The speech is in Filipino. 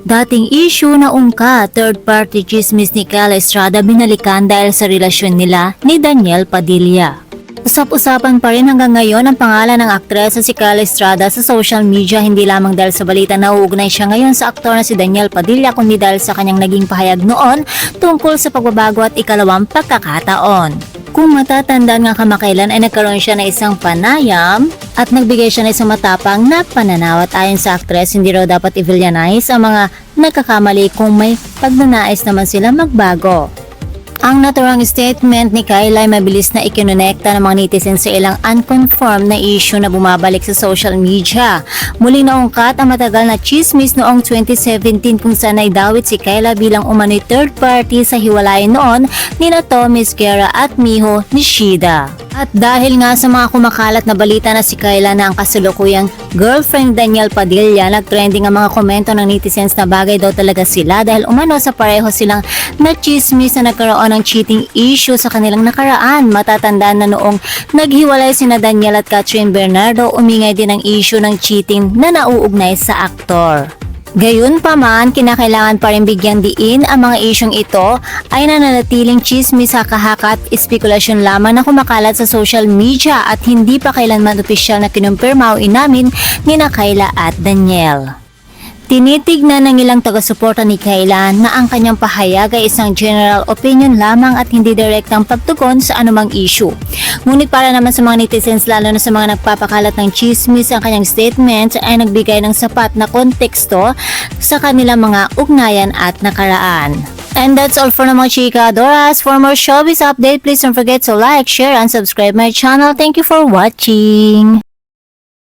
Dating issue na ungkat, third-party chismis ni Kyle Estrada binalikan dahil sa relasyon nila ni Daniel Padilla. Usap-usapan pa rin hanggang ngayon ang pangalan ng aktres na si Kyle Estrada sa social media, hindi lamang dahil sa balita na uugnay siya ngayon sa aktor na si Daniel Padilla, kundi dahil sa kanyang naging pahayag noon tungkol sa pagbabago at ikalawang pagkakataon. Kung matatandaan nga kamakailan ay nagkaroon siya ng isang panayam at nagbigay siya ng isang matapang na pananaw at ayon sa aktres, hindi raw dapat i-villainize ang mga nagkakamali kung may pagnanais naman sila magbago. Ang naturang statement ni Kyle ay mabilis na ikinonekta ng mga netizens sa ilang unconfirmed na issue na bumabalik sa social media. Muling naungkat ang matagal na chismis noong 2017 kung saan ay dawit si Kyle bilang umano'y third party sa hiwalayan noon ni Tommy Esguerra at Miho Nishida. At dahil nga sa mga kumakalat na balita na si Kyle na ang kasalukuyang girlfriend Daniel Padilla, nagtrending ang mga komento ng netizens na bagay daw talaga sila dahil umano sa pareho silang na-chismis na nagkaroon ng cheating issue sa kanilang nakaraan. Matatandaan na noong naghiwalay sina Daniel at Catherine Bernardo, umingay din ang issue ng cheating na nauugnay sa aktor. Gayunpaman, kinakailangan pa rin bigyang diin ang mga isyong ito ay nananatiling chismis, haka-haka at espekulasyon lamang na kumakalat sa social media at hindi pa kailanman opisyal na kinumpirma o inamin ni Kayla at Daniel. Tinitignan ng ilang taga-suporta ni Kayla na ang kanyang pahayag ay isang general opinion lamang at hindi direktang pagtugon sa anumang issue. Ngunit para naman sa mga netizens, lalo na sa mga nagpapakalat ng chismis, ang kanyang statement ay nagbigay ng sapat na konteksto sa kanilang mga ugnayan at nakaraan. And that's all for mga chika Doras. For more showbiz update, please don't forget to like, share, and subscribe my channel. Thank you for watching.